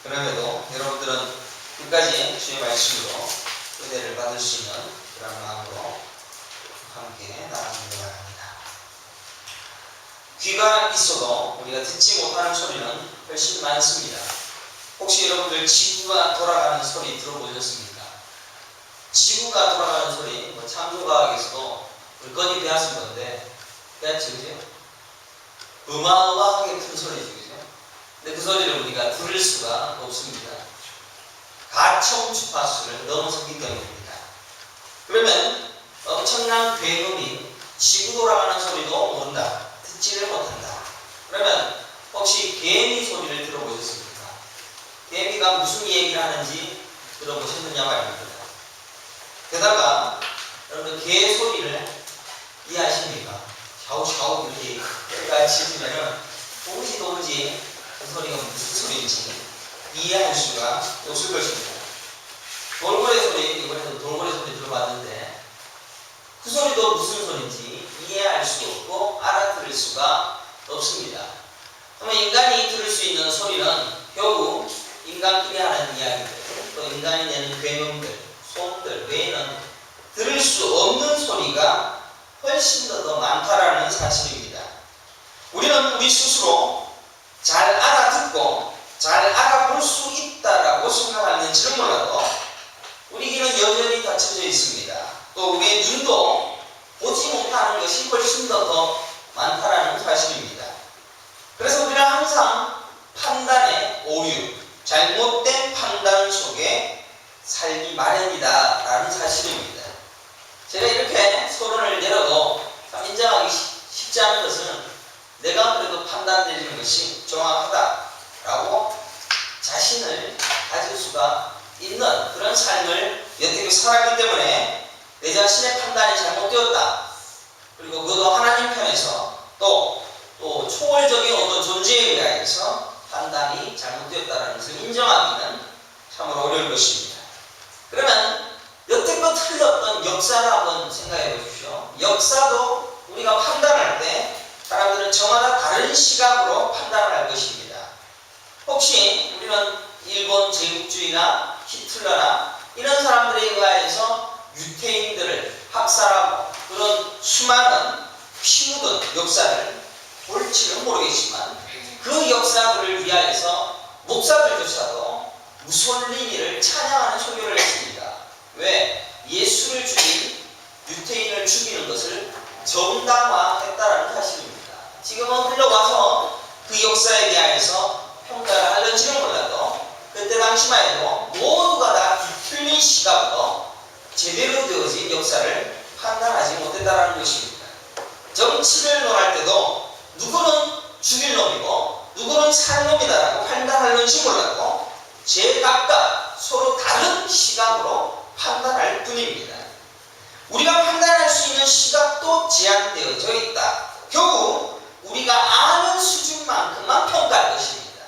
그럼에도 여러분들은 끝까지 주의 말씀으로 은혜를 받을 수 있는 그런 마음으로 함께 나아가기 바랍니다. 귀가 있어도 우리가 듣지 못하는 소리는 훨씬 많습니다. 혹시 여러분들 지구가 돌아가는 소리 들어보셨습니까? 지구가 돌아가는 소리, 창조과학에서도 물건이 배웠을 건데, 배웠죠, 그죠? 어마어마하게 큰 소리죠, 그죠? 근데 그 소리를 우리가 들을 수가 없습니다. 가청 주파수를 넘어섰기 때문입니다. 그러면 엄청난 괴음이 지구 돌아가는 소리도 모른다, 듣지를 못한다. 그러면 혹시 개미 소리를 들어보셨습니까? 개미가 무슨 얘기를 하는지 들어보셨느냐 말입니다. 게다가 여러분들 개 소리를 이해하십니까? 샤우샤우 이렇게 같이 치면은 도무지 그 소리가 무슨 소리인지 이해할 수가 없을 것입니다. 돌고래 소리, 이번에도 돌고래 소리 들어봤는데 그 소리도 무슨 소리인지 이해할 수 없고 알아들을 수가 없습니다. 그러면 인간이 들을 수 있는 소리는 겨우 인간끼리 하는 이야기들, 또 인간이 내는 괴명들, 소음들 외에는 들을 수 없는 소리가 훨씬 더 많다라는 사실입니다. 우리는 우리 스스로 잘 알아듣고 잘 알아볼 수 있다라고 생각하는지는 몰라도 우리 귀는 여전히 닫혀져 있습니다. 또 우리의 눈도 보지 못하는 것이 훨씬 더 많다라는 사실입니다. 그래서 우리는 항상 판단의 오류, 잘못된 판단 속에 살기 마련이다 라는 사실입니다. 제가 이렇게 소론을 내려도 참 인정하기 쉽지 않은 것은 내가 그래도 판단 내리는 것이 정확하다라고 자신을 가질 수가 있는 그런 삶을 여태껏 살았기 때문에 내 자신의 판단이 잘못되었다. 그리고 그것도 하나님 편에서 또 초월적인 어떤 존재에 의해서 판단이 잘못되었다는 것을 인정하기는 참으로 어려울 것입니다. 그러면 여태껏 흘렀던 역사를 한번 생각해 보십시오. 역사도 우리가 판단할 때 사람들은 저마다 다른 시각으로 판단을 할 것입니다. 혹시 우리는 일본 제국주의나 히틀러나 이런 사람들에 의해서 유태인들을 학살하고 그런 수많은 피 묻은 역사를 볼지는 모르겠지만 그 역사들을 위하여서 목사들조차도 무솔리니를 찬양하는 설교를 했습니다. 왜? 예수를 죽인 유태인을 죽이는 것을 정당화했다라는 사실입니다. 지금은 흘러와서 그 역사에 대하여서 평가를 하는지는 몰라도 그때 당시만 해도 모두가 다 뒤틀린 시각으로 제대로 되어진 역사를 판단하지 못했다라는 것입니다. 정치를 논할 때도 누구는 죽일 놈이고 누구는 살 놈이다라고 판단하는지 몰라도 제각각 서로 다른 시각으로 판단할 뿐입니다. 우리가 판단할 수 있는 시각도 제한되어져 있다. 결국 우리가 아는 수준만큼만 평가할 것입니다.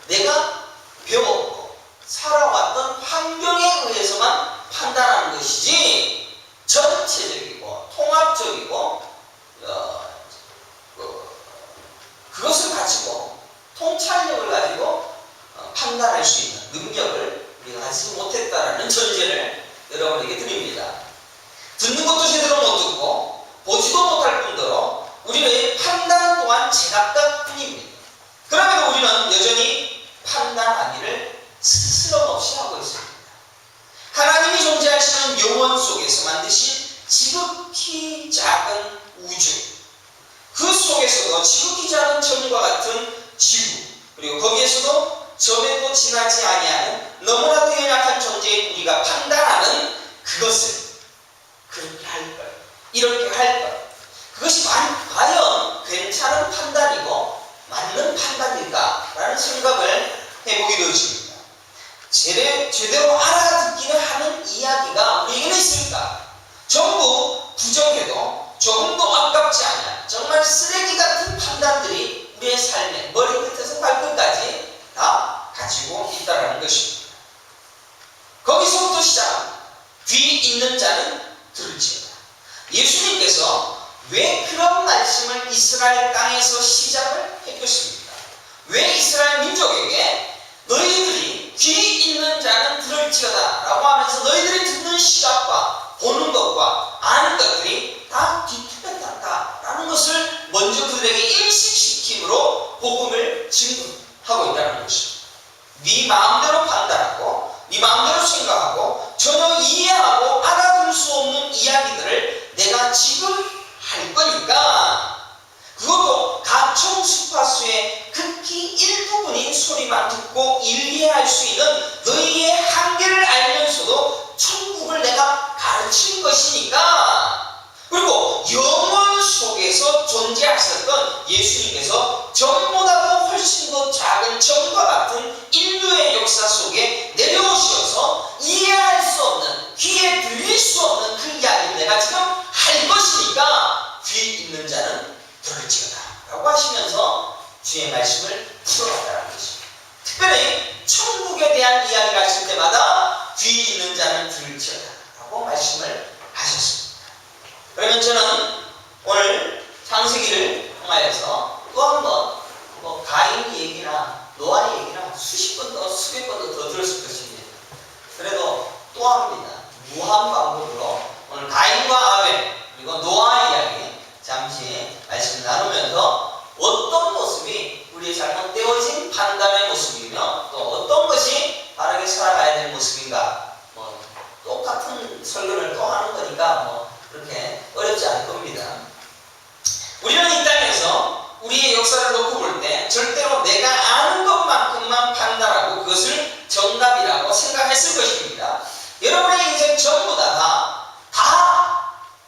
내가 배웠고 살아왔던 환경에 의해서만 판단하는 것이지 전체적이고 통합적이고 그것을 가지고 통찰력을 가지고 판단할 수 있는 능력을 우리가 가지지 못했다라는 전제를 여러분에게 드립니다. 듣는 것도 제대로 못 듣고 보지도 못할 뿐더러 우리의 판단 또한 제각각 뿐입니다. 그럼에도 우리는 여전히 판단하기를 스스럼없이 하고 있습니다. 하나님이 존재하시는 영원 속에서 만드신 지극히 작은 우주, 그 속에서도 지극히 작은 천과 같은 지구, 그리고 거기에서도 점에도 지나지 아니하는 너무나도 연약한 존재인 우리가 판단하는 그것을 그렇게 할 것, 이렇게 할 것, 그것이 과연 괜찮은 판단이고 맞는 판단일까라는 생각을 해보게 되어집니다. 제대로 알아듣기는 하는 이야기가 우리에게는 있습니까? 전부 부정해도 조금도 아깝지 않아 정말 쓰레기 같은 판단들이 우리의 삶에 머리끝에서 발끝까지 다 가지고 있다는 것입니다. 거기서부터 시작합니다. 귀 있는 자는 들을지어다. 예수님께서 왜 그런 말씀을 이스라엘 땅에서 시작을 했겠습니까? 왜 이스라엘 민족에게 너희들이 귀 있는 자는 들을지어다 라고 하면서 너희들이 듣는 시각과 보는 것과 아는 것들이 다 뒤틀렸다 라는 것을 먼저 그들에게 인식시킴으로 복음을 증거하고 있다는 것입니다. 네 마음대로 판단하고 네 마음대로 생각하고 전혀 이해하고 알아들 수 없는 이야기들을 내가 지금 할 거니까, 그것도 가청 주파수의 극히 일부분인 소리만 듣고 이해할 수 있는 너희의 한계를 알면서도 천국을 내가 가르칠 것이니까, 그리고 영원 속에서 존재하셨던 예수님께서 전보다도 훨씬 더 작은 전과 같은 인류의 역사 속에 내려오셔서 이해할 수 없는, 귀에 들릴 수 없는 그 이야기를 내가 지금 할 것이니까 귀 있는 자는 들을지어다 라고 하시면서 주의 말씀을 풀어갔다는 것입니다. 특별히 천국에 대한 이야기를 하실 때마다 귀 있는 자는 들을지어다 라고 말씀을 하셨습니다. 그러면 저는 오늘 창세기를 통하여서 또 한 번 가인 얘기나 노아의 얘기나 수십 번 더, 수백 번 더 들었을 것입니다. 그래도 또 합니다. 무한 반복으로 오늘 가인과 아벨 그리고 노아의 이야기 잠시 말씀 나누면서 어떤 모습이 우리의 잘못되어진 판단의 모습이며 또 어떤 것이 바르게 살아가야 될 모습인가, 똑같은 설교를 또 하는 거니까 그렇게 어렵지 않을 겁니다. 우리는 이 땅에서 우리의 역사를 놓고 볼 때 절대로 내가 아는 것만큼만 판단하고 그것을 정답이라고 생각했을 것입니다. 여러분의 인생 전부 다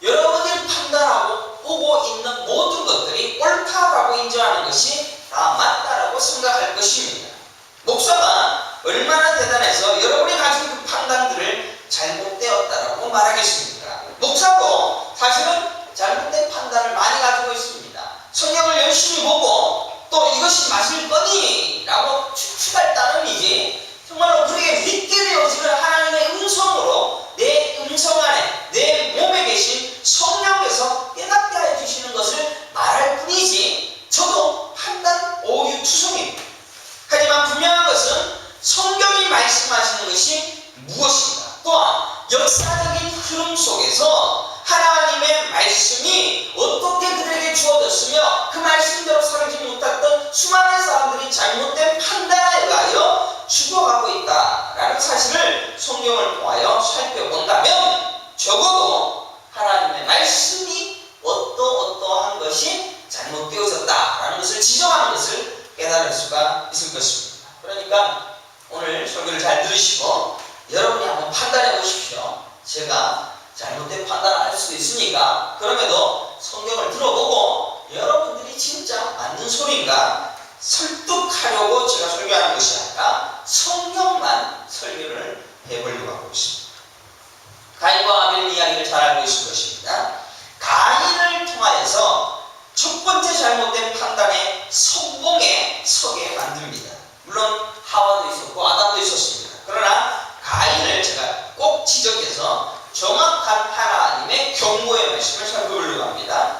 여러분이 판단하고 보고 있는 모든 것들이 옳다라고 인정하는 것이 다 맞다라고 생각할 것입니다. 목사가 얼마나 대단해서 여러분이 가진 그 판단들을 잘못되었다라고 말하겠습니까? 목사도 사실은 잘못된 판단을 많이 가지고 있습니다. 성경을 열심히 보고 또 이것이 맞을 거니 라고 추측할 따름이지, 정말로 그렇게 믿게 되어지는 하나님의 음성으로 내 음성 안에 내 몸에 계신 성령께서 깨닫게 해주시는 것을 말할 뿐이지, 저도 판단 오유투성입니다. 하지만 분명한 것은 성경이 말씀하시는 것이 무엇인가, 또한 역사적인 흐름 속에서 하나님의 말씀이 어떻게 그들에게 주어졌으며 그 말씀대로 살지 못했던 수많은 사람들이 잘못된 판단에 의하여 죽어가고 있다라는 사실을 성경을 통하여 살펴본다면 적어도 하나님의 말씀이 어떠한 것이 잘못되어졌다라는 것을 지적하는 것을 깨달을 수가 있을 것입니다. 그러니까 오늘 설교를 잘 들으시고 여러분이 한번 판단해 보십시오. 제가 잘못된 판단을 할 수도 있으니까 그럼에도 성경을 들어보고 여러분들이 진짜 맞는 소리인가 설득하려고 제가 설교하는 것이 아니라 성경만 설교를 해보려고 하고 있습니다. 가인과 아벨 이야기를 잘 알고 있을 것입니다. 가인을 통하여서 첫 번째 잘못된 판단의 선봉에 서게 만듭니다. 물론 하와도 있었고 아담도 있었습니다. 그러나 가인을 제가 꼭 지적해서 정확한 하나님의 경고의 말씀을 살펴보려고 합니다.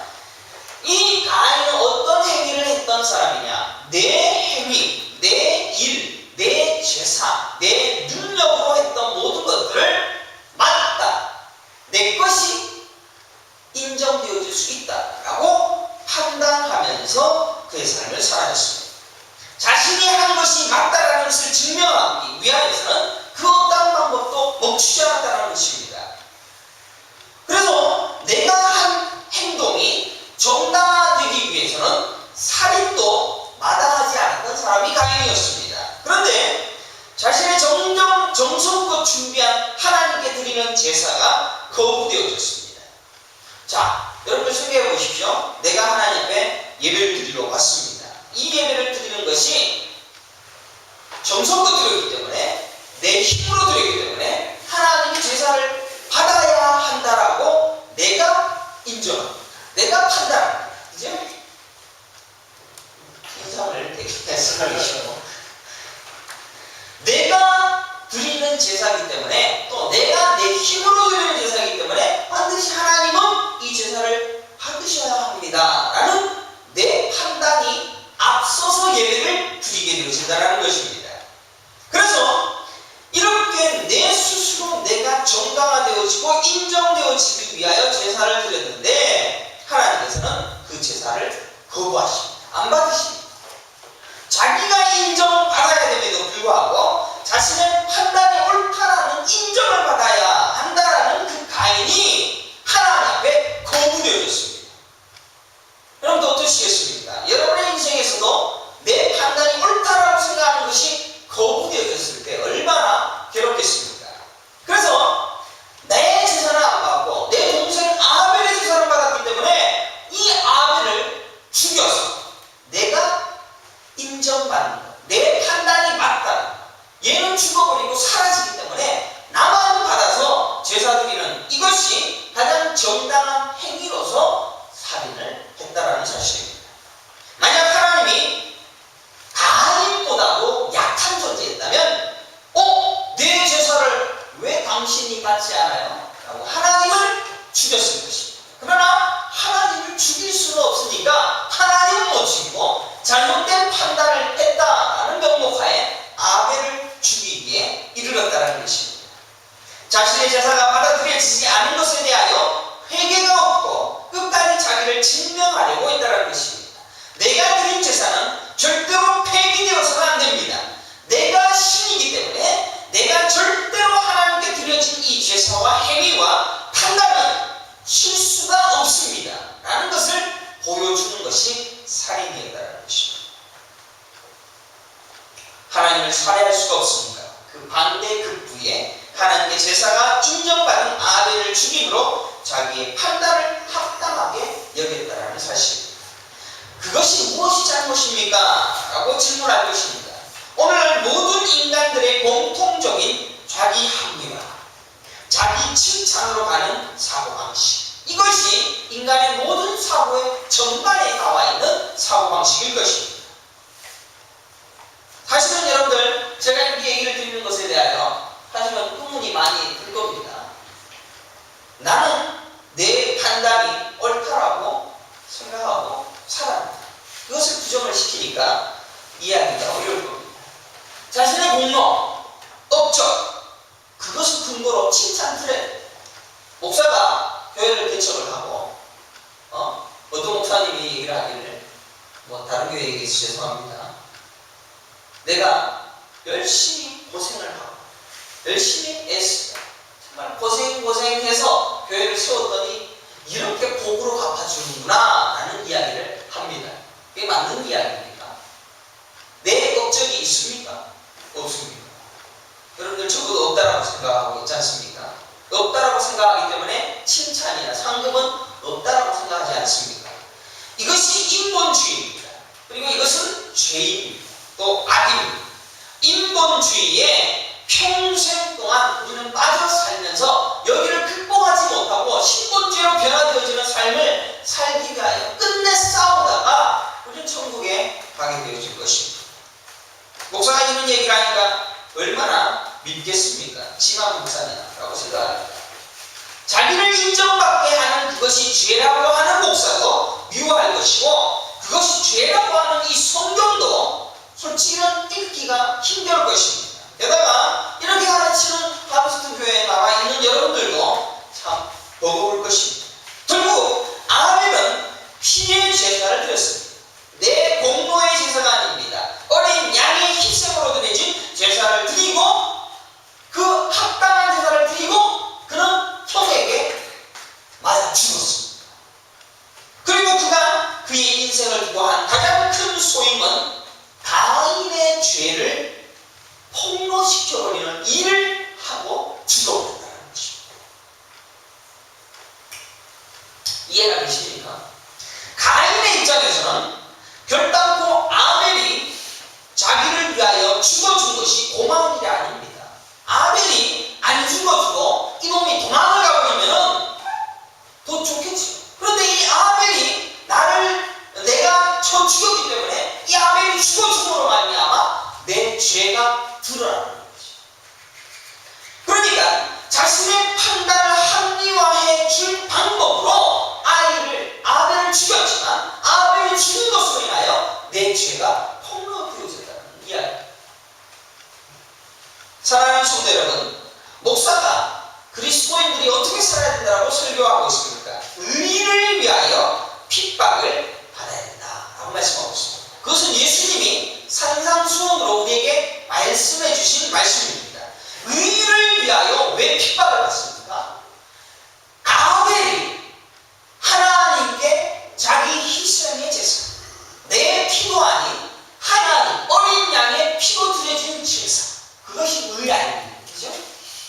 이 가인은 어떤 행위를 했던 사람이냐? 내 행위, 내 일, 내 제사, 내 능력으로 했던 모든 것들을 맞다, 내 것이 인정되어질 수 있다라고 판단하면서 그의 삶을 살아냈습니다. 자신이 한 것이 맞다라는 것을 증명하기 위하여서는 그 어떤 방법도 멈추지 않았다는 것입니다. 그래서 내가 한 행동이 정당화되기 위해서는 살인도 마다하지 않았던 사람이 가인이었습니다. 그런데 자신의 정성껏 준비한 하나님께 드리는 제사가 거부되어졌습니다. 자, 여러분들 생각해 보십시오. 내가 하나님 앞에 예배를 드리러 왔습니다. 이 예배를 드리는 것이 정성껏 드렸기 때문에, 내 힘으로 드렸기 때문에 하나님의 제사를 받아야 한다라고 내가 인정합니다. 내가 판단합니다. 이제 인상을 되게 생각하시고, 내가 드리는 제사이기 때문에 또 내가 내 힘으로 드리는 제사이기 때문에 반드시 하나님은 이 제사를 받으셔야 합니다 라는 내 판단이 앞서서 예배를 드리게 되어진다는 것입니다. 정당화되어지고 인정되어지기 위하여 제사를 드렸는데 하나님께서는 그 제사를 거부하십니다. 안 받으십니다. 자기가 인정받아야 됨에도 불구하고 자신의 판단이 옳다라는 인정을 받아야 한다라는 그 가인이 하나님 앞에 거부되어졌습니다. 여러분도 어떠시겠습니까? 여러분의 인생에서도 내 판단이 옳다라고 생각하는 것이 거부되어졌을 때 얼마나 괴롭겠습니까? 그래서 내 제사를 안 받고 내 동생 아벨의 제사를 받았기 때문에 이 아벨을 죽여서 내가 인정받는 것, 내 판단이 맞다. 얘는 죽어버리고 사라지기 때문에 나만 받아서 제사 드리는 이것이 가장 정당한 행위로서 살인을 했다라는 사실입니다. 만약 하나님이 가인보다도 약한 존재였다면 내 제사를 왜 당신이 받지 않아요? 라고 하나님을 죽였을 것입니다. 그러나 하나님을 죽일 수는 없으니까 하나님은 못 죽이고 잘못된 판단을 했다라는 명목하에 아벨을 죽이기에 이르렀다는 것입니다. 자신의 제사가 받아들여지지 않은 것에 대하여 회개가 없고 끝까지 자기를 증명하려고 했다는 것입니다. 내가 드린 제사는 절대로 폐기되어서는 안 됩니다. 내가 신이기 때문에 내가 절대로 하나님께 드려진 이 제사와 행위와 판단은 실수가 없습니다. 라는 것을 보여주는 것이 살인이었다는 것입니다. 하나님을 살해할 수가 없습니다. 그 반대급부에 하나님의 제사가 인정받은 아벨을 죽임으로 자기의 판단을 합당하게 여겼다는 사실입니다. 그것이 무엇이 잘못입니까? 라고 질문할 것입니다. 오늘날 모든 인간들의 공통적인 자기 합리화, 자기 칭찬으로 가는 사고방식, 이것이 인간의 모든 사고의 전반에 나와 있는 사고방식일 것입니다. 사실은 여러분들 제가 이렇게 얘기를 드리는 것에 대하여 하지만 의문이 많이 들 겁니다. 나는 내 판단이 옳다라고 생각하고 살아갑니다. 그것을 부정을 시키니까 이해하기가 어려울 겁니다. 자신의 공로, 업적, 그것을 근거로 칭찬 트렌드. 목사가 교회를 개척을 하고 어떤 목사님이 얘기를 하기를 다른 교회에 계셔서 죄송합니다. 내가 열심히 고생을 하고 열심히 애쓰고 정말 고생해서 교회를 세웠더니 이렇게 복으로 갚아주는구나 라는 이야기를 합니다. 그게 맞는 이야기입니까? 내 업적이 있습니까? 없습니까? 여러분들 적어도 없다라고 생각하고 있지 않습니까? 없다라고 생각하기 때문에 칭찬이나 상급은 없다라고 생각하지 않습니까? 이것이 인본주의입니다. 그리고 이것은 죄입니다. 또 악입니다. 인본주의에 평생 동안 우리는 빠져 살면서 여기를 극복하지 못하고 신본주의로 변화되어지는 삶을 살기 위하여 끝내 싸우다가 우리는 천국에 가게 되어질 것입니다. 목사가 이런 얘기를 하니까 얼마나 믿겠습니까? 지만 목사냐라고 생각합니다. 자기를 인정받게 하는 그것이 죄라고 하는 목사도 미워할 것이고 그것이 죄라고 하는 이 성경도 솔직히는 읽기가 힘들 것입니다. 게다가 이렇게 가르치는 하버스트 교회에 나와 있는 여러분들도 참 버거울 것입니다. 결국 아벨은 피의 제사를 드렸습니다. 내 공로의 제사가 아닙니다. 어린 양의 희생으로 드려진 제사를 드리고 그 합당한 제사를 드리고 그는 형에게 맞아 죽었습니다. 그리고 그가 그의 인생을 두고 한 가장 큰 소임은 가인의 죄를 폭로시켜버리는 일을 하고 죽어버렸다는 것입니다. 이해가 되십니까? 가인의 입장에서는 결단코 아벨이 자기를 위하여 죽어준 것이 고마운 일이 아닙니다. 아벨이 안 죽어주고 이놈이 도망을 가버리면 더 좋겠죠. 그런데 이 아벨이 내가 죽였기 때문에 이 아벨이 죽어줌으로 말미암아 내 죄가 드러나는 거지. 그러니까 자신의 판단을 합리화해 줄 방법으로 아벨을 죽였지만 아벨이 죽은 것으로 인하여 내 죄가 폭로되어졌다는 이야기. 사랑하는 성도 여러분, 목사가 그리스도의 핍박을 받아야 된다라고 말씀하고 있습니다. 그것은 예수님이 산상수훈으로 우리에게 말씀해 주신 말씀입니다. 의를 위하여 왜 핍박을 받습니까? 아벨이 하나님께 자기 희생의 제사, 내 피도 아닌 하나님 어린 양의 피로 드려진 제사, 그것이 의 아닙니까? 그죠?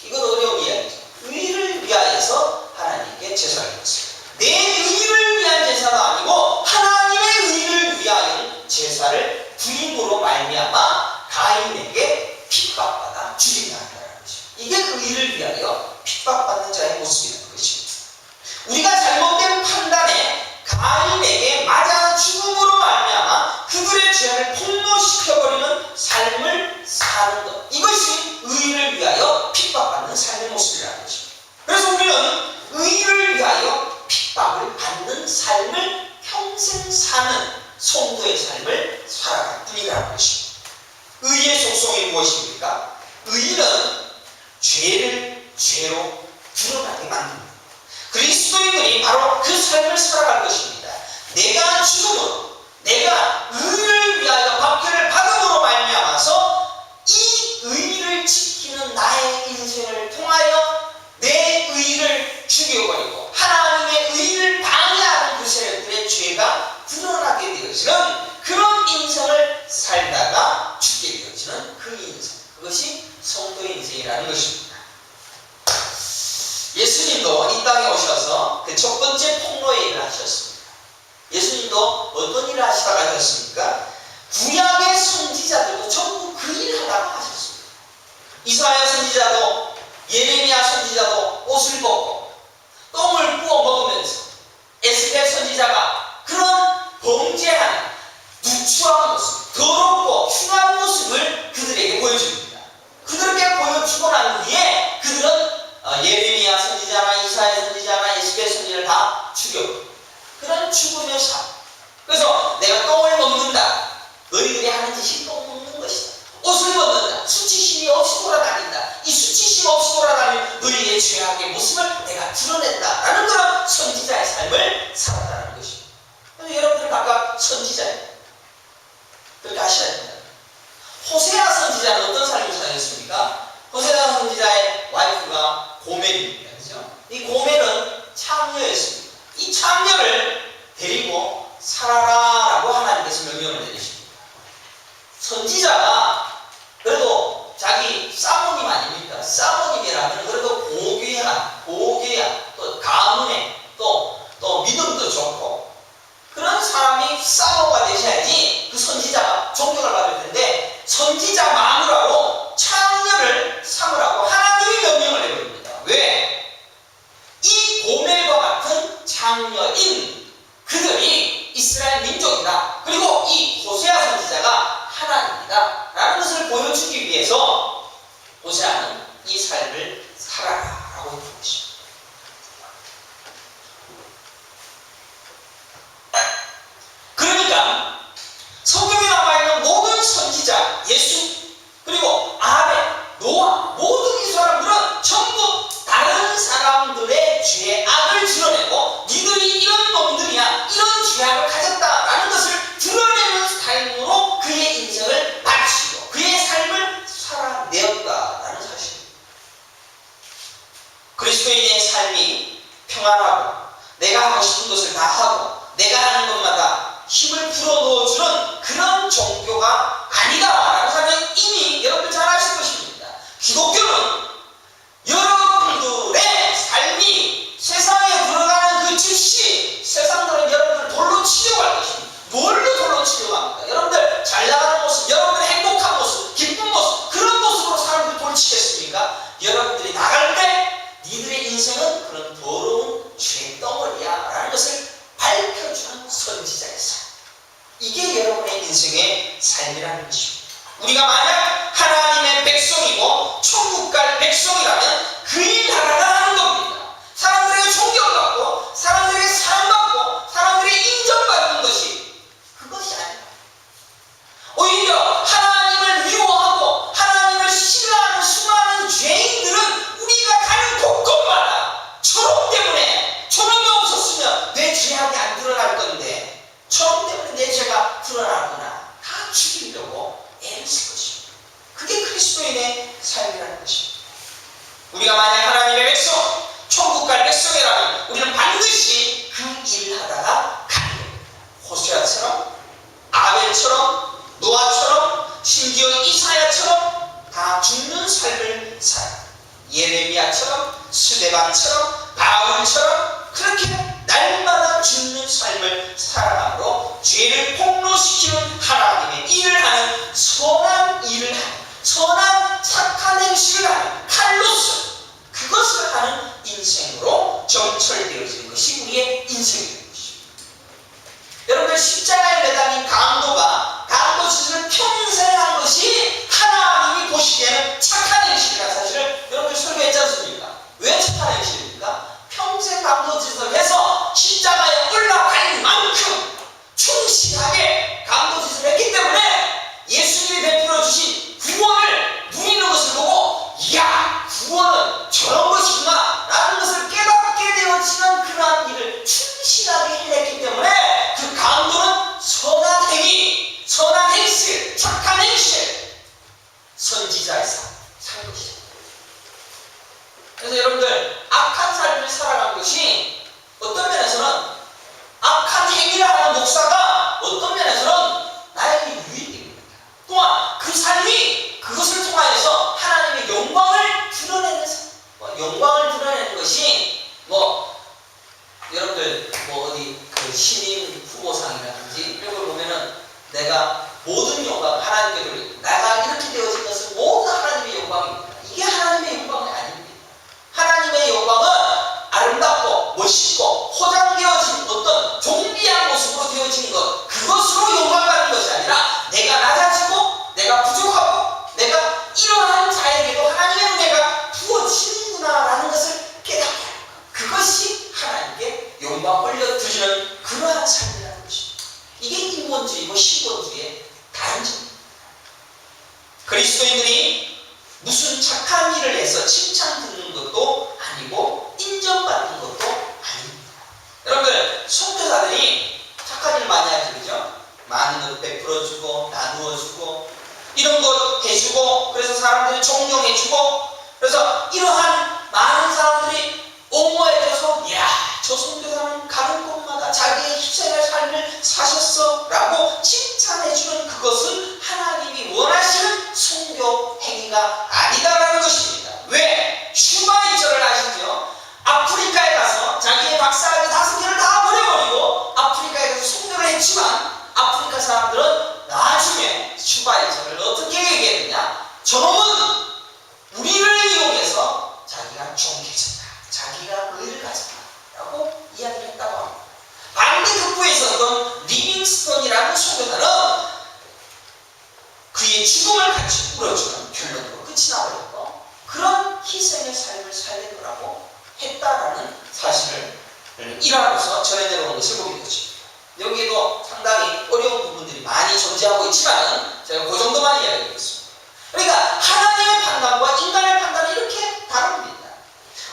이건 어려운 이야기죠. 의를 위하여서 하나님께 제사를 드렸어요. 내 의를 위한 제사가 아니고 하나님의 의를 위하여 제사를 드림으로 말미암아 가인에게 핍박받아 죽임을 한다는 것이죠. 이게 의를 위하여 핍박받는 자의 모습이라는 것입니다. 우리가 잘못된 판단에 가인에게 맞아 죽음으로 말미암아 그들의 죄를 폭로시켜버리는 삶을 사는 것, 이것이 의를 위하여 핍박받는 삶의 모습이라는 것입니다. 그래서 우리는 의를 위하여 핍박을 받는 삶을 평생 사는 성도의 삶을 살아갈 뿐이라는 것입니다. 의의 속성이 무엇입니까? 의는 죄를 죄로 드러나게 만듭니다. 그리스도인들이 바로 그 삶을 살아갈 것입니다. 내가 죽음으로, 내가 의를 위하여 박해를 받음으로 말미암아서 이 의를 지키는 나의 인생을 통하여 내 의를 죽여버리고 하나님의 의를 방해하는 그 세력들의 죄가 드러나게 되어지는 그런 인생을 살다가 죽게 되어지는 그 인생, 그것이 성도의 인생이라는 것입니다. 예수님도 이 땅에 오셔서 그 첫 번째 폭로의 일을 하셨습니다. 예수님도 어떤 일을 하시다가 하셨습니까? 구약의 선지자들도 전부 그 일을 하다가 하셨습니다. 이사야 선지자도 예레미야 선지자도 옷을 벗고 똥을 부어 먹으면서 에스겔 선지자가 그런 범죄한 누추한 모습, 더럽고 흉한 모습을 그들에게 보여줍니다. 그들에게 보여주고 난 후에 그들은 예레미야 선지자나 이사야 선지자나 에스겔 선지자를 다 죽여버립니다. 그런 죽음의 삶. 그래서 내가 똥을 먹는다. 너희들이 하는 짓이 똥 먹는 것이다. 옷을 벗는다. 수치심이 없이 돌아다닌다. 이 수치심 없이 돌아다니는 너희의 죄악의 모습을 내가 드러낸다. 라는 그런 선지자의 삶을 살았다는 것입니다. 그래서 여러분들 각각 선지자예요. 그렇게 하셔야 됩니다. 호세아 선지자는 어떤 삶을 살았습니까? 호세아 선지자의 와이프가 고멜입니다. 그렇죠? 이 고멜은 창녀였습니다. 이 창녀를 데리고 살아라라고 하나님께서 명령을 내리십니다. 선지자가 그래도 자기 사모님 아닙니까? 사모님이라면 그래도 고귀한, 또 가문에 또 믿음도 좋고 그런 사람이 사모가 되셔야지 그 선지자가 존경을 받을 텐데 선지자 마누라로 창녀를 삼으라고 하나님이 명령을 내립니다. 왜? 이 고멜과 같은 창녀인 그들이 이스라엘 민족이다. 그리고 이 호세아 선지자가 하나님이다. 라는 것을 보여주기 위해서 호세아는 이 삶을 살아라라고 했던 것입니다. 그러니까 성경에 남아있는 모든 선지자, 예수, 그리고 아벨, 노아, 모든 이 사람들은 전부 다른 사람들의 죄악을 드러내고 니들이 이런 놈들이야, 이런 죄악을 가졌다라는 것을 드러내는 삶으로 그의 인생을 마치고 그의 삶을 살아내었다라는 사실입니다. 그리스도인의 삶이 평안하고 내가 하고 싶은 것을 다 하고 내가 하는 것마다 힘을 불어넣어주는 그런 종교가 아니다라고 하면 이미 여러분 잘 아실 것입니다. 기독교는 여러분들의 삶이 세상에 들어가는 그 즉시 세상들은 여러분을 돌로 치려고 할 것입니다. 뭘로 돌로 치려고 합니까? 여러분들 잘 나가는 모습, 여러분들 행복한 모습, 기쁜 모습, 그런 모습으로 사람들을 돌치겠습니까? 여러분들이 나갈 때 니들의 인생은 그런 더러운 죄덩어리야 라는 것을 밝혀주는 선지자의 삶. 이게 여러분의 인생의 삶이라는 것입니다. 우리가 만약 하나님의 백성이고 천국 갈 백성이라면 그의 나라가 하는 겁니다. 사람들에게 존경받고 사람들에게 사랑받고 사람들에게 인정받는 것이 그것이 아니다. 오히려 하나님을 미워하고 하나님을 싫어하는 수많은 죄인들은 우리가 가는 곳곳마다 초록 때문에 초록이 없었으면 내 죄악이 안 드러날 건데 바울처럼 그렇게 날마다 죽는 삶을 살아감으로 죄를 폭로시키는 하나님의 일을 하는 선한 일을 하는 선한 착한 행실을 하는 칼로스, 그것을 하는 인생으로 점철되어지는 것이 우리의 인생입니다. 여러분들 십자가에 매달린 강도짓을 평생 한 것이 하나님이 보시기에는 착한 행실이라는 사실을 여러분들 설교했지 않습니까? 왜 착한 행실입니까? 평생 강도짓을 해서 십자가에 올라갈 만큼 충실하게 강도짓을 했기 때문에 예수님이 베풀어 주신 구원을 누리는 것을 보고 이야, 구원은 저런 것이구나 라는 것을 깨닫게 되어지는 그러한 일을 충실하게 해냈기 때문에 그 강도는 선한 행위, 선한 행실, 착한 행실, 선지자의 삶 산 것이죠. 그래서 여러분들 악한 삶을 살아간 것이 어떤 면에서는 악한 행위를 하는 목사가 어떤 면에서는 나에게 유익입니다. 또한 그 삶이 그것을 통하여서 하나님의 영광을 드러내는 삶, 영광을 드러내는 것이 여러분들 어디 그 신인 후보상이라든지 이런 걸 보면은 내가 모든 영광 하나님께 돌리고 내가 이렇게 되어진 것은 모두 하나님의 영광입니다. 이게 하나님의 영광이 아닙니다. 하나님의 영광은 아름답고 멋있고 포장되어진 어떤 존귀한 모습으로 되어진 것, 그것으로 영광 받는 것이 아니라 내가 낮아지고 내가 부족하고 내가 이러한 자에게도 하나님의 은혜가 부어지는구나라는 것을 깨닫게 하는 것, 그것이 하나님께 영광 올려드리는 그러한 삶이라는 것입니다. 이게 인본주의고 신본주의의 다른 점입니다. 그리스도인들이 무슨 착한 일을 해서 칭찬 듣는 것도 아니고 인정받는 것도 아닙니다. 여러분들 선교사들이 착한 일 많이 하죠, 그죠? 많은 것 베풀어주고 나누어주고 이런 것 해주고 그래서 사람들이 존경해주고 그래서 이러한 많은 사람들이 옹호해줘서 이야, 저 선교사는 가는 곳마다 자기의 희생의 삶을 사셨어 라고 칭찬해주는 그것은 하나님이 원하시는 선교 행위가 아니다라는 것입니다. 왜? 슈바이처를 아시죠? 아프리카에 가서 자기의 박사학위 5개를 다 버려버리고 아프리카에 가서 선교를 했지만 아프리카 사람들은 나중에 슈바이처를 어떻게 얘기했느냐? 저놈은 우리를 이용해서 자기가 존귀해졌다, 자기가 의를 가졌다 라고 이야기를 했다고 합니다. 반대 극부에 있었던 리빙스턴이라는 선교사는 그의 죽음을 같이 울어주는 결론으로 끝이 나버렸고 그런 희생의 삶을 살리더라고 했다라는 사실을 일화로서 전해내려온 것을 보게 되었습니다. 여기에도 상당히 어려운 부분들이 많이 존재하고 있지만 제가 그 정도만 이야기하겠습니다. 그러니까 하나님의 판단과 인간의 판단은 이렇게 다릅니다.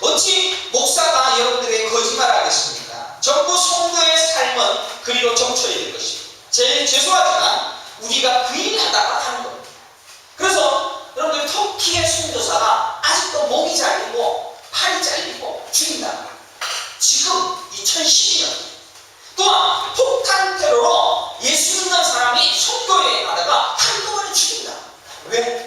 어찌 목사가 여러분들에게 거짓말을 하겠습니까? 전부 성도의 삶은 그리로 점철이 될 것입니다. 제일 죄송하지만 우리가 그 일을 하다가 하는 겁니다. 그래서 여러분들 터키의 선교사가 아직도 목이 잘리고 팔이 잘리고 죽인다. 지금 2012년 또한 폭탄 테러로 예수 믿는 사람이 선교에 가다가 한꺼번에 죽인다. 왜?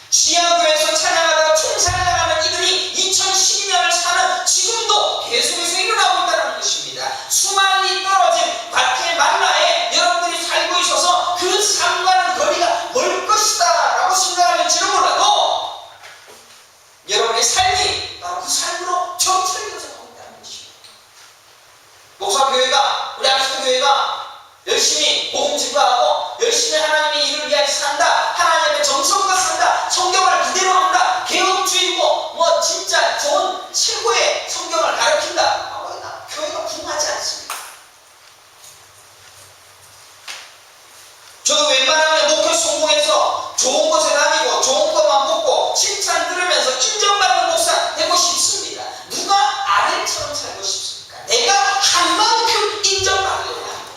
지하교에서 찬양하다가 총살당하는 이들이 2012년을 사는 지금도 계속해서 일어나고 있다는 것입니다. 수많이 떨어진 밭의 만라에 여러분들이 살고 있어서 그 삶과는 거리가 멀 것이다 라고 생각할지는 몰라도 여러분의 삶이 바로 그 삶으로 점철되어서 가고 있다는 것입니다. 목사교회가, 우리 아스토교회가 열심히 복음 증거하고 열심히 하나님의 일을 위하여 산다, 하나님 앞에 정성껏 산다, 성경을 그대로 한다, 개혁주의고 진짜 좋은 최고의 성경을 가르친다, 교회가 부흥하지 않습니다. 저도 웬만하면 목회 성공해서 좋은 곳에 다니고 좋은 것만 먹고 칭찬 들으면서 인정받는 목사 되고 싶습니다. 누가 아벨처럼 살고 싶습니까? 내가 한 만큼 인정받으려고 합니다.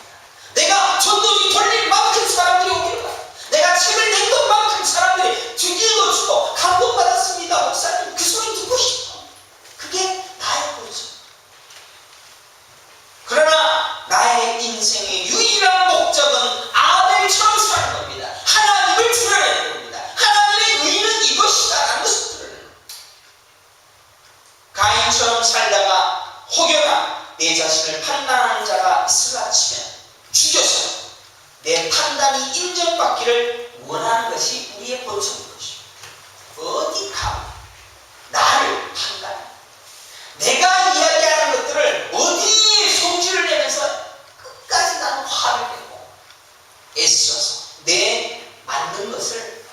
내가 전도지 돌릴 만큼 사람들이 오기를 바랍니다. 내가 책을 낸 것만큼 사람들이 읽어주고 감동받았습니다. 목사님 그 소리 듣고 싶어. 그게 나의 꼴이죠. 그러나 나의 인생의 유일한 목적은 아벨처럼 사는 겁니다. 하나님을 드러내는 겁니다. 하나님의 의는 이것이다 라는 것을 드러내는 겁니다. 악인처럼 살다가 혹여나 내 자신을 판단하는 자가 있을라 치면 죽여서 내 판단이 인정받기를 원하는 것이 우리의 본성인 것입니다. 어디 가면 나를 판단해. 내가 이야기하는 것들을 어디에 성질을 내면서 끝까지 나는 화를 내고 애써서 내 맞는 것을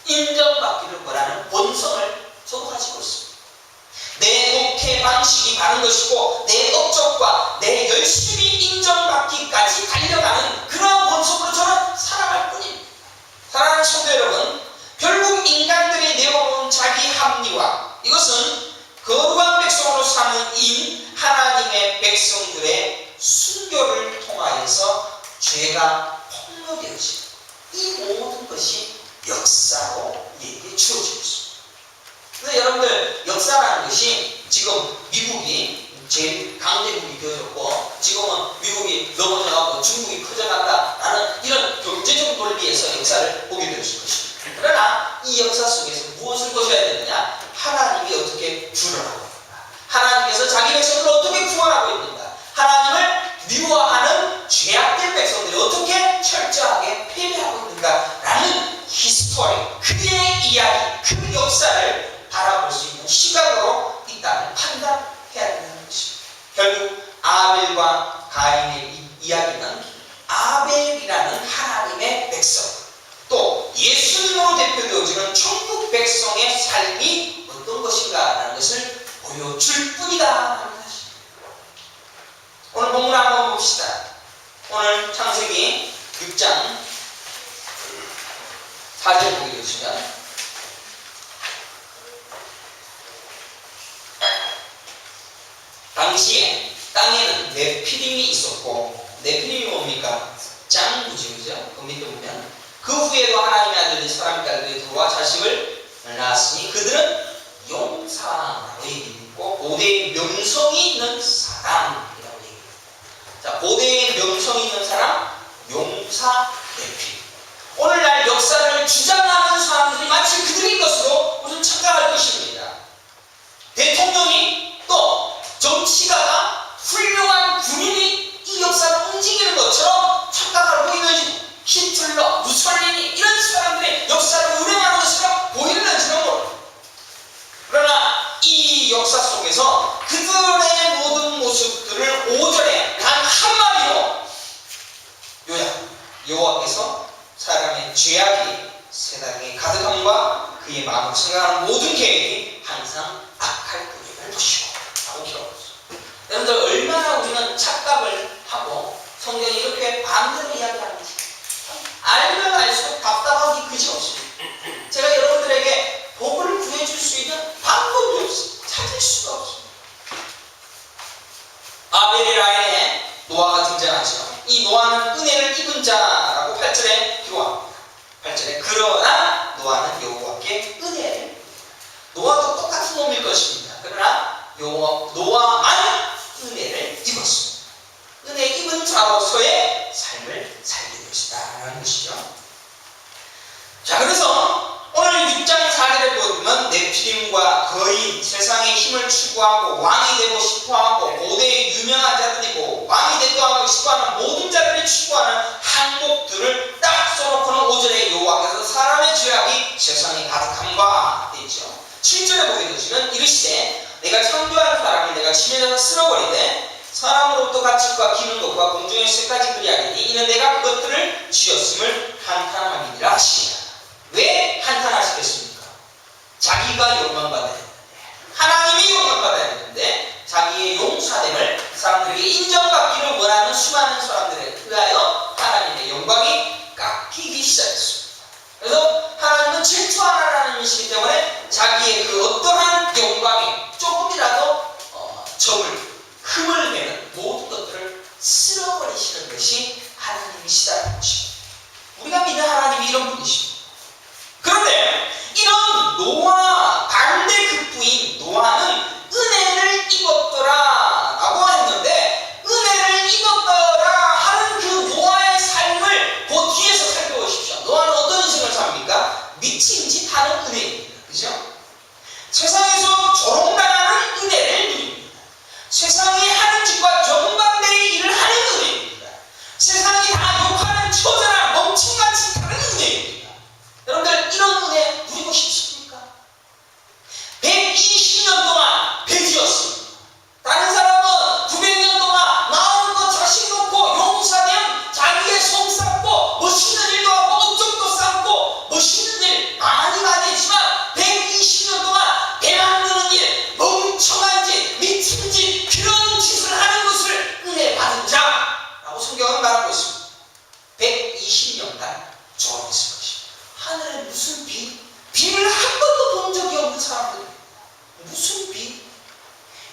인정받기를 원하는 본성을 저도 가지고 있습니다. 내 목회 방식이 바른 것이고 내 업적과 내 열심히 인정받기까지 달려가는 그런 본성으로 저는 살아갈 뿐입니다. 사랑하는 성도 여러분, 결국 인간들이 내어놓은 자기 합리화, 이것은 거룩한 백성으로 사는 인 하나님의 백성들의 순교를 통하여서 죄가 폭로되어지고 이 모든 것이 역사로 우리에게 주어지고 있습니다. 그래서 여러분들, 역사라는 것이 지금 미국이 제일 강대국이 되어졌고 지금은 미국이 넘어져가고 중국이 커져간다라는 이런 경제적 논리에서 역사를 보게 되었을 것입니다. 그러나 이 역사 속에서 무엇을 보셔야 되느냐? 하나님이 어떻게 주러하고 있는가? 하나님께서 자기 백성을 어떻게 구원하고 있는가? 하나님을 미워하는 죄악된 백성들이 어떻게 철저하게 패배하고 있는가라는 히스토리, 그의 이야기, 그 역사를 바라볼 수 있는 시각으로 일단 판단해야 된다는 것입니다. 결국 아벨과 가인의 이야기는 아벨이라는 하나님의 백성, 또 예수님으로 대표되어지는 천국 백성의 삶이 어떤 것인가라는 것을 보여줄 뿐이다. 오늘 본문 한번 봅시다. 오늘 창세기 6장 4절 보게 되시면 당시에 땅에는 네피림이 있었고, 네피림이 뭡니까? 짱구지, 그죠? 그 밑에 보면 그 후에도 하나님의 아들이 사람의 딸들이 들어와 자식을 낳았으니 그들은 용사라고 얘기했고 고대의 명성이 있는 사람이라고 얘기합니다. 자, 고대의 명성이 있는 사람, 용사 네피림. 오늘날 역사를 주장하는 사람들이 마치 그들인 것으로 우선 착각할 것입니다. 대통령이 또 정치가가 훌륭한 군인이 이 역사를 움직이는 것처럼 착각하고 있는지, 히틀러, 무솔리니 이런 사람들이 역사를 운행하는 것처럼 보이는지는 모릅니다. 그러나 이 역사 속에서 그들의 모든 모습들을 5절에 단 한마디로 요약, 여호와께서 사람의 죄악이 세상에 가득함과 그의 마음을 생각하는 모든 계획이 항상 악할 뿐임을 보시고 라고 기록했습니다. 여러분들, 얼마나 우리는 착각을 하고 성경이 이렇게 반대로 이야기하는지 알면 알수록 답답하기 그지없습니다. 제가 여러분들에게 복을 구해줄 수 있는 방법이 없습니다. 찾을 수가 없습니다. 아벨의 라인에 노아가 등장하죠. 이 노아는 은혜를 입은 자라고 8절에 기록합니다. 8절에 그러나 노아는 여호와께 은혜를, 노아도 똑같은 놈일 것입니다. 그러나 노아만 은혜를 입었습니다. 은혜 입은 자로서의 삶을 살게 되었다는 것이죠. 자, 그래서 오늘 6장 4절에 보면 네피림과 거인, 세상의 힘을 추구하고 왕이 되고 싶어하고 고대의 유명한 자들이고 왕이 되고 싶어하는 모든 자들이 추구하는 항목들을 딱 써놓고는 5절에 여호와께서 사람의 죄악이 세상에 가득함과 되어 있죠. 7절에 보게 되시면 이르시되 내가 창조하는 사람을 내가 침에서 쓸어버리되 사람으로부터 가축과 기는 것과 공중의 새까지 그리하리니 이는 내가 그것들을 지었음을 한탄함이니라 하시니라. 왜 한탄하시겠습니까? 자기가 영광받아야 되는데, 하나님이 영광받아야 되는데 자기의 용사됨을 사람들에게 인정받기를 원하는 수많은 사람들에 의하여 하나님의 영광이 깎이기 시작했습니다. 그래서 하나님은 질투하는 하나님이시기 때문에 자기의 그 어떠한 영광에 조금이라도 흠을 내는 모든 것들을 쓸어버리시는 것이 하나님이시다는 것입니다. 우리가 믿는 하나님이 이런 분이십니다. 그런데 이런 노아 반대급부인 노아는 은혜를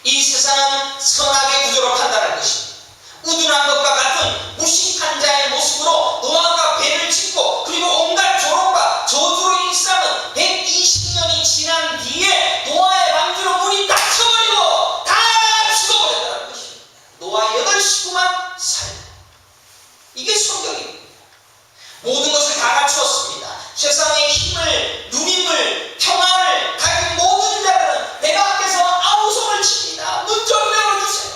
이 세상은 선악의 구조로 판단할 것입니다. 우둔한 것과 같은 무식한 자의 모습으로 노아가 배를 짓고 그리고 온갖 조롱과 저주로 일삼은 120년이 지난 뒤에 노아의 방주로 물이 닫혀버리고 다 죽어버렸다는 것입니다. 노아 8식구만 살고. 이게 성경입니다. 모든 것을 다 갖추었습니다. 세상의 힘을, 누림을, 평안을 가진 모든 자들은 내가 앞에서 아우성을 칩니다. 눈 좀 열어주세요.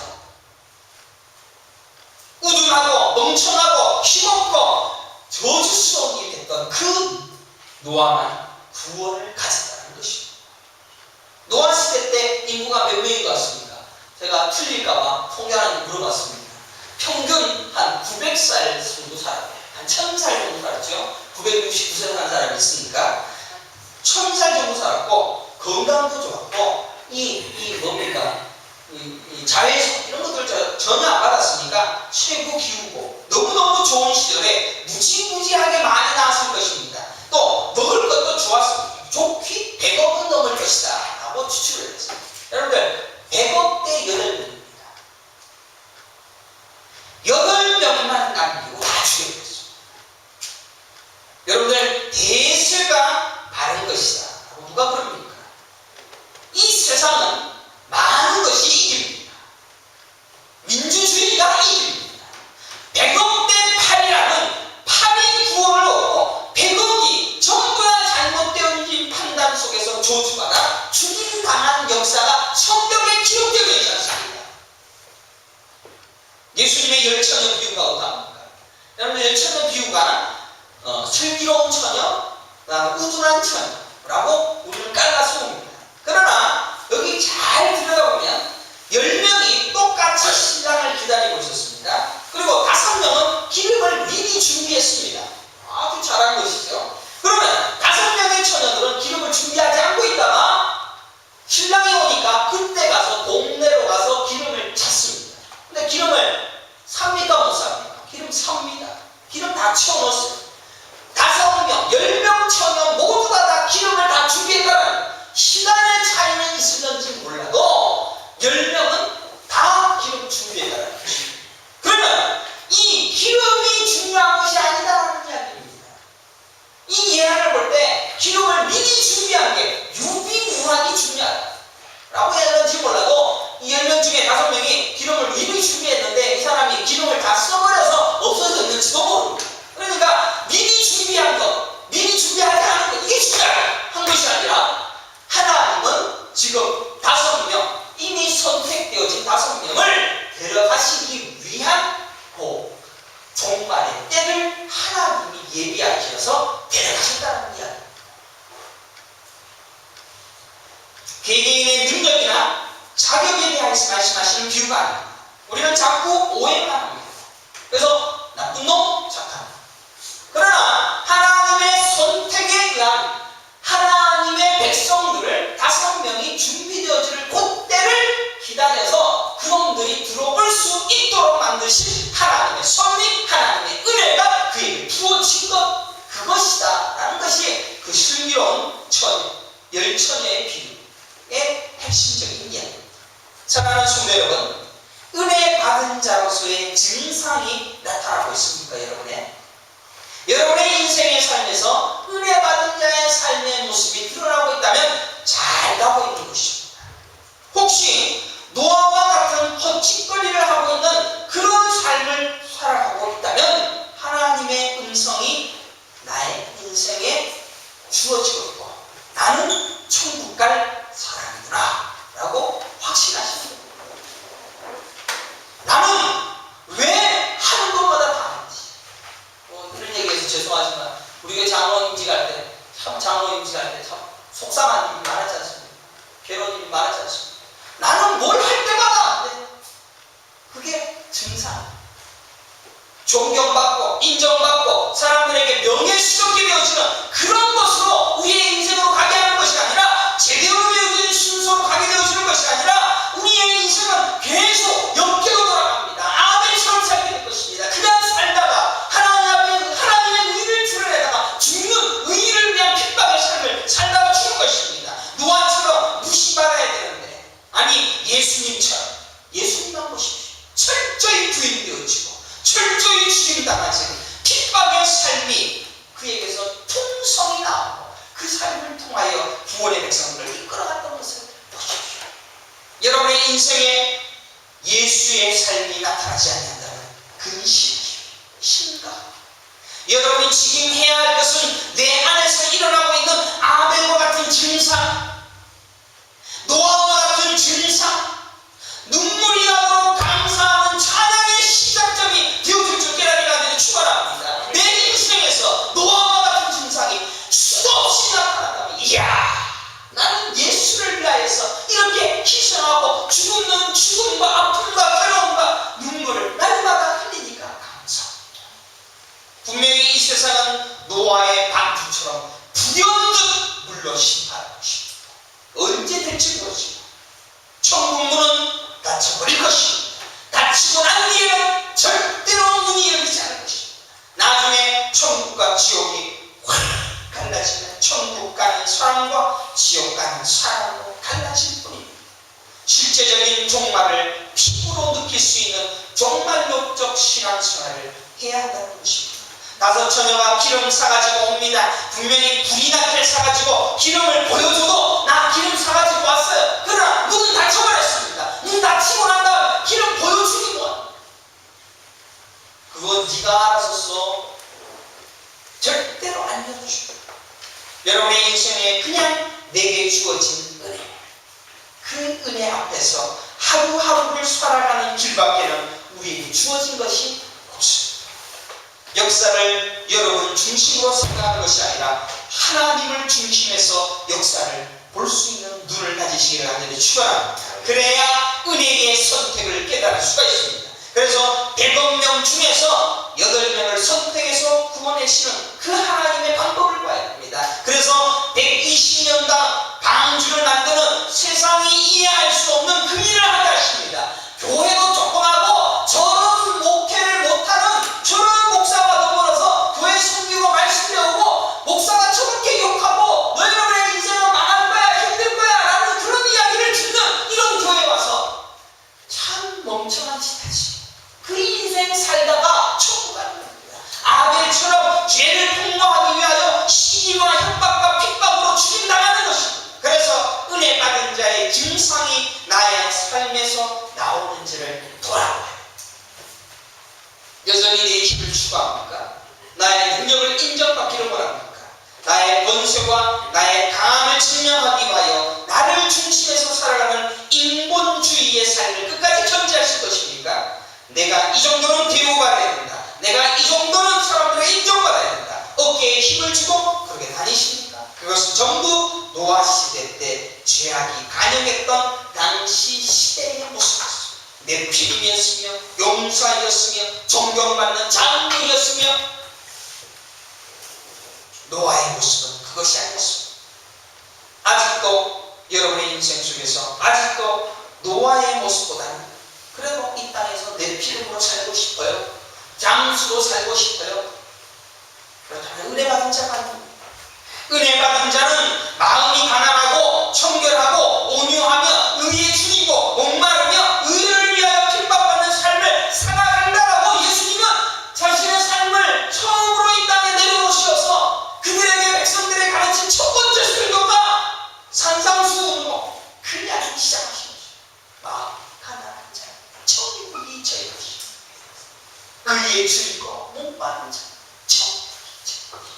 우둔하고 멍청하고 힘없고 저주스러운 일이 됐던 그 노아만 구원을 가졌다는 것입니다. 노아 시대 때 인구가 몇 명인 것 같습니까? 제가 틀릴까봐 통계하는 물어봤습니다. 평균 한 900살 정도 살았대요. 한 1000살 정도 살았죠. 969세 산 사람이 있으니까 1000살 정도 살았고 건강도 좋았고 뭡니까? 자외선 이런 것들 전혀 안 받았으니까 최고 기우고 너무너무 좋은 시절에 무지무지하게 많이 나왔을 것입니다. 또 먹을 것도 좋았습니다. 좋기 100억은 넘을 것이다 라고 추측을 했습니다. 여러분들 100억 대 8명입니다. 8명만 남기고 다 죽여버렸습니다. 여러분들 대세가 바른 것이다 라고 누가 그럽니까? 이 세상은 많은 것이 이깁니다. 민주주의가 이깁니다. 100억 대 8이라는 8이 구원을 얻고 100억이 전부 다 잘못되어진 판단 속에서 저주받아 죽임 당한 역사가 성경에 기록되어 있지 않습니까? 예수님의 열처녀 비유가 어떠합니까? 여러분 열처녀 비유가 슬기로운 처녀, 우둔한 처녀라고 우리는 깔라서 옵니다. 그러나 여기 잘 들여다보면 10명이 똑같이 신랑을 기다리고 있었습니다. 그리고 5명은 기름을 미리 준비했습니다. 아주 잘한 것이죠. 그러면 5명의 처녀들은 기름을 준비하지 않고 있다가 신랑이 오니까 그때 가서 동네로 가서 기름을 찼습니다. 근데 기름을 삽니까 못 삽니까? 기름 삽니다. 기름 다 채워넣었어요. 5명, 10명 처녀 모두가 다 기름을 다 준비했다는 시간의 차이는 있을는지 몰라도 10명은 다 기름 준비했다는 것입니다. 그러면 이 기름이 중요한 것이 아니다라는 이야기입니다. 이 예화를 볼 때 기름을 미리 준비한 게 유비무환이 중요하다라고 했는지 몰라도 이 10명 중에 5명이 기름을 미리 준비했는데 이 사람이 기름을 다 써버려서 없어졌는지도 모릅니다. 그러니까 미리 준비한 것, 미리 준비하지 않은 것, 이게 중요한 것이 아니라 하나님은 지금 5명, 이미 선택되어진 5명을 데려가시기 위한 종말의 때를 하나님이 예비하셔서 데려가셨다는 이야기입니다. 개개인의 능력이나 자격에 대해서 말씀하시는 비유가 아닙니다. 우리는 자꾸 오해만 합니다. 그래서 나쁜 놈, 착한 놈. 그러나 하나님의 선택에 의한 하나님의 백성들을 5명이 준비되어질 그때를 기다려서 그놈들이 들어올 수 있도록 만드신 하나님의 섭리, 하나님의 은혜가 그에게 부어진 것, 그것이다 라는 것이 그 슬기로운 열처녀의 비유의 핵심적인 이야기입니다. 사랑하는 성도 여러분, 은혜 받은 자로서의 증상이 나타나고 있습니까? 여러분의 인생의 삶에서 은혜 받은 자의 삶의 모습이 드러나고 있다면 잘 가고 있는 것입니다. 혹시 노아와 같은 헛짓거리를 하고 있는 그런 삶을 살아가고 있다면 하나님의 음성이 나의 인생에 주어지고 있고 나는 천국 갈 사람이구나 라고 확신하시는 겁니다. 나는 왜 하는 것마다 다 하는지. 이런 얘기해서 죄송하지만 우리 교회 장로 임직할 때 참 속상한 일이 많았지 않습니까? 괴로운 일이 많았지 않습니까? 나는 뭘 할 때마다 안 돼. 그게 증상. 존경받고 인정받고 사람들에게 명예스럽게 되어지는 그런 것으로 우리의 인생으로 가게 하는 것이 아니라 제대로 되어진 순서로 가게 되어지는 것이 아니라 우리의 인생은 계속 역계로 돌아갑니다. 아벨처럼 살게 될 것입니다. 그냥 살다가 하나님 앞에 하나님의 의를 드러내다가 죽는 의를 위한 핍박의 삶을 살다가 죽는 것입니다. 노아처럼 무시받아야 되는데 속에 예수의 삶이 나타나지 아니한다면 그는 신가. 여러분이 지금 해야 할 것은 내 안에서 일어나고 있는 아벨과 같은 증상, 노아와 같은 증상, 눈물이 나도록 감사하는 찬양의 시작점이 되어줄 줄 깨달으라 되는 축원합니다. 내 인생에서 노아와 같은 증상이 수도 없이 나타난다면, 이야, 나는 예수를 위하여서 이렇게 희생하고 죽음과 아픔과 괴로움과 눈물을 날마다 흘리니까 감사합니다. 분명히 이 세상은 노아의 방주처럼 불현듯 물러 심판할 것입니다. 언제 될지 모르지만 천국 문은 닫혀버릴 것입니다. 닫히고 난 뒤에는 절대로 문이 열리지 않을 것입니다. 나중에 천국과 지옥이 확 갈라지면 천국 가는 사람과 지옥 가는 사람으로 갈라질 뿐입니다. 실제적인 종말을 피부로 느낄 수 있는 종말론적 신앙생활을 해야 한다는 것입니다. 5 처녀가 기름 사가지고 옵니다. 분명히 불이 나게 사가지고 기름을 보여줘도 나 기름 사가지고 왔어요. 그러나 문은 닫혀버렸습니다. 문 닫히고 난 다음 기름 보여주기 뭐야? 그건 네가 알아서 써. 절대로 안 열어주고. 여러분의 인생에 그냥 내게 주어진 은혜, 그 은혜 앞에서 하루하루를 살아가는 길밖에는 우리에게 주어진 것이 없습니다. 역사를 여러분 중심으로 생각하는 것이 아니라 하나님을 중심에서 역사를 볼 수 있는 눈을 가지시기를 간절히 축원합니다. 그래야 은혜의 선택을 깨달을 수가 있습니다. 그래서 100명 중에서 8명을 선택해서 구원하시는 그 하나님의 방법을 봐야 됩니다. 그래서 120년간 방주를 만드는 세상이 이해할 수 없는 그 일을 하게 하십니다. 교회도 조그마하고 저런 목회를 못하는 저런 목사와 더불어서 교회 섬기고 말씀 배우고 목사가 저렇게 욕하고 너희들의 인생은 망할 거야, 힘들 거야 라는 그런 이야기를 듣는 이런 교회에 와서 참 멍청한 짓 하지. 그 인생 살다가 천국 가는 겁니다. 아벨처럼 죄를 폭로하기 위하여 시기와 협박과 핍박으로 죽임당하는 것입니다. 그래서 은혜 받은 자의 증상이 나의 삶에서 나오는지를 돌아봐요. 여전히 내 힘을 추구합니까? 나의 능력을 인정받기를 원합니까? 나의 권세와 나의 강함을 증명하기 위하여 나를 중심에서 살아가는 인본주의의 삶을 끝까지 견지하실 것입니까? 내가 이 정도는 대우받아야 된다. 내가 이 정도는 사람들에게 인정받아야 된다. 어깨에 힘을 주고 그렇게 다니십니까? 그것은 전부 노아 시대 때 죄악이 간영했던 당시 시대의 모습이었습니다. 네피림이었으며 용사였으며 존경받는 장로였으며 노아의 모습은 그것이 아니었습니다. 아직도 여러분의 인생 속에서 아직도 노아의 모습보다는 그래도 이 땅에서 네피림으로 살고 싶어요. 장수로 살고 싶어요. 그렇다면 은혜 받은 자가 아닙니다. 은혜 받은 자는 마음이 가난하고 청결하고 온유하며 의에 줄이고 목마르며 의를 위하여 핍박받는 삶을 살아간다라고 예수님은 자신의 삶을 처음으로 이 땅에 내려오셔서 그들에게 백성들에 가르친 첫 번째 설교가 산상수훈으로 그 이야기를 시작하신 거죠. 마음이 가난한 자 천국이 저희 것이다. 의에 줄이고 목마른 자 천국이 저희 것이다.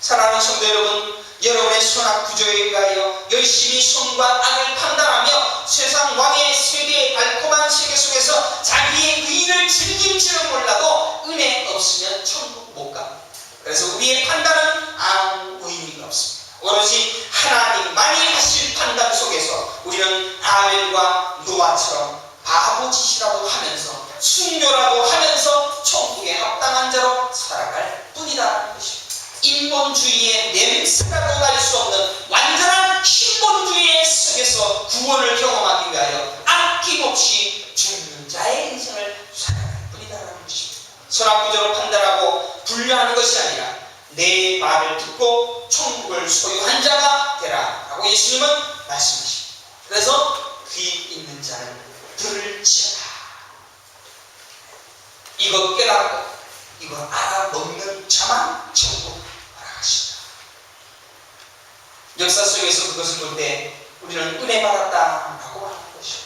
사랑하는 성도 여러분, 여러분의 선악 구조에 의하여 열심히 선과 악을 판단하며 세상 왕의 세계의 달콤한 세계 속에서 자기의 의인을 즐길지는 몰라도 은혜 없으면 천국 못 갑니다. 그래서 우리의 판단은 아무 의미가 없습니다. 오로지 하나님만이 하실 판단 속에서 우리는 아벨과 노아처럼 바보짓이라도 하면서 순교라도 하면서 천국에 합당한 자로 살아갈 뿐이다라는 것입니다. 인본주의의 냄새라도 날 수 없는 완전한 신본주의의 속에서 구원을 경험하기 위하여 아낌없이 죽는 자의 인생을 살아갈 뿐이다라는 것입니다. 선악구조로 판단하고 분류하는 것이 아니라 내 말을 듣고 천국을 소유한 자가 되라 라고 예수님은 말씀하십니다. 그래서 귀 있는 자는 들을지어다. 이거 깨닫고 이거 알아먹는 자만 천국 알아가신다. 역사 속에서 그것을 볼 때 우리는 은혜 받았다라고 하는 것이죠.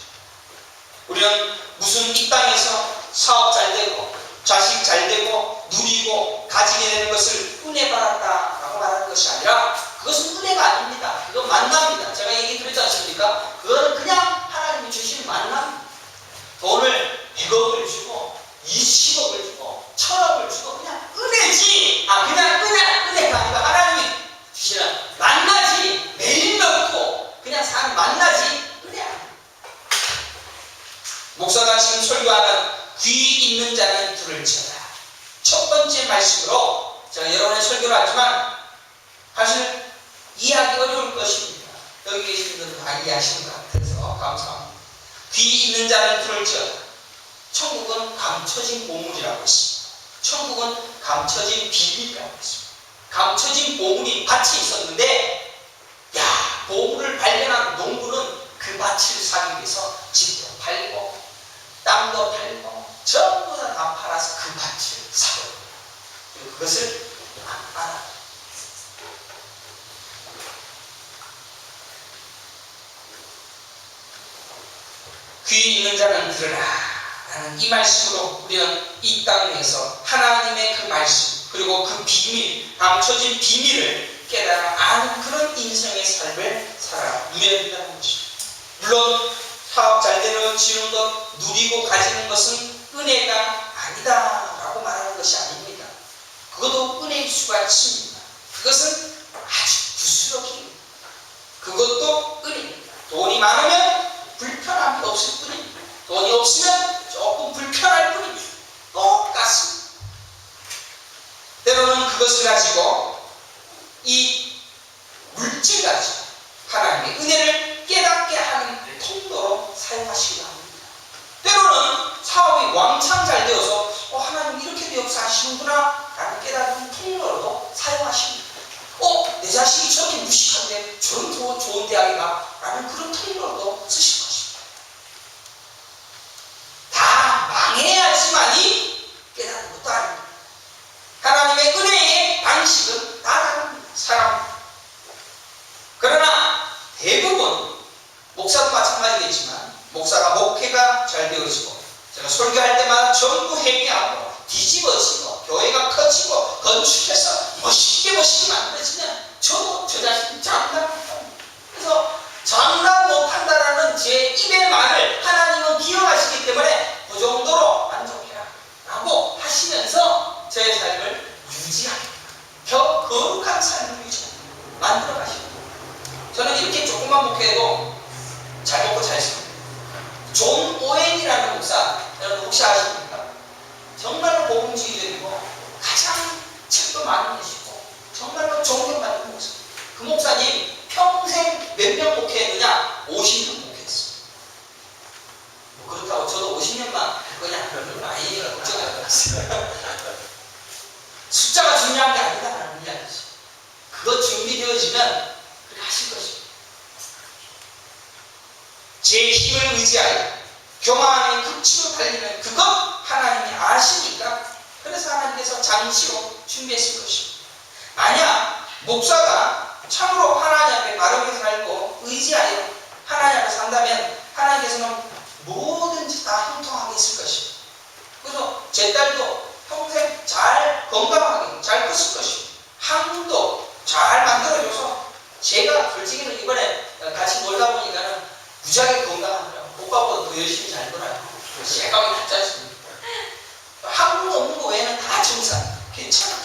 우리는 무슨 이 땅에서 사업 잘 되고 자식 잘 되고 누리고 가지게 되는 것을 은혜 받았다라고 말하는 것이 아니라 그것은 은혜가 아닙니다. 그건 만납니다. 제가 얘기 드렸지 않습니까? 그거는 그냥 하나님이 주신 만납니다. 돈을 100억을 주고 20억을 주고 1000억을 주고 그냥 은혜지. 그냥 은혜가 아니라 하나님이 주시는 만나지. 매일 먹고 그냥 사는 만나지. 은혜 아닙니다. 목사가 지금 설교하는 귀 있는 자는 들을 지어다. 첫 번째 말씀으로 제가 여러 번의 설교를 하지만 사실 이해하기 어려울 것입니다. 여기 계신 분들은 다 이해하시는 것 같아서 감사합니다. 귀 있는 자는 들을 지어다. 천국은 감춰진 보물이라고 했습니다. 천국은 감춰진 비밀이라고 했습니다. 감춰진 보물이 밭이 있었는데 보물을 발견한 농부는 그 밭을 사기 위해서 집도 팔고 땅도 팔고 전부 다 팔아서 그 밭을 사고 그리고 그것을 안 팔아. 귀 있는 자는 들으라 라는 이 말씀으로 우리는 이 땅에서 하나님의 그 말씀 그리고 그 비밀, 감춰진 비밀을 깨달아 아는 그런 인생의 삶을 살아 누려야 된다는 것입니다. 물론 사업 잘 되어지는 것, 누리고 가지는 것은 은혜가 아니다라고 말하는 것이 아닙니다. 그것도 은혜일 수가 있습니다. 그것은 아주 부스러기. 그것도 은혜입니다. 돈이 많으면 불편함이 없을 뿐입니다. 돈이 없으면 조금 불편할 뿐입니다. 똑같습니다. 때로는 그것을 가지고 이 물질 가지고 하나님의 은혜를 깨닫게 하는 통로로 사용하시기도 합니다. 때로는 사업이 왕창 잘 되어서 하나님 이렇게도 역사하시는구나 라는 깨닫는 통로로도 사용하십니다. 내 자식이 저렇게 무식한데 저런 좋은 대학에 가 라는 그런 통로로도 쓰실 것입니다. 다 망해야지만이 깨닫는 것도 아닙니다. 하나님의 은혜의 방식은 다 다릅니다. 사람. 그러나 대부분 목사도 마찬가지겠지만 목사가 목회가 잘 되어지고 제가 설교할 때마다 전부 회개하고 뒤집어지고 교회가 커지고 건축해서 멋있게 만들어지면 저도 저 자신이 장담 못합니다. 그래서 장담 못한다라는 제 입의 말을 하나님은 기억하시기 때문에 그 정도로 만족해라 라고 하시면서 저의 삶을 유지하게 거룩한 삶을 유지하게 만들어 가십니다. 저는 이렇게 조금만 목회해도 잘 먹고 잘 삽니다. 존 오웬이라는 목사, 여러분 혹시 아십니까? 정말로 복음주의적이고 가장 책도 많이 내시고 정말로 존경받는 목사. 그 목사님 평생 몇 명 목회했느냐? 50년 목회했어요. 그렇다고 저도 50년만 할 거냐? 그런 아이가 걱정할 것 같아요. 숫자가 중요한 게 아니다라는 이야기죠. 그거 준비되어지면 그렇게 하실 것입니다. 제 힘을 의지하여 교만의 극치로 달리는 그것 하나님이 아시니까 그래서 하나님께서 장치로 준비했을 것입니다. 만약 목사가 참으로 하나님 앞에 바르게 살고 의지하여 하나님 앞에 산다면 하나님께서는 뭐든지 다 형통하게 했을 것입니다. 그래서 제 딸도 평생 잘 건강하게 잘 컸을 것입니다. 항도 잘 만들어줘서 제가 솔직히는 이번에 같이 놀다 보니까는 무지하게 건강하더라고요. 오빠보다 더 열심히 잘 놀아요. 제가 왜 탔지 않습니까? 한국 없는 거 외에는 다 정상. 괜찮아.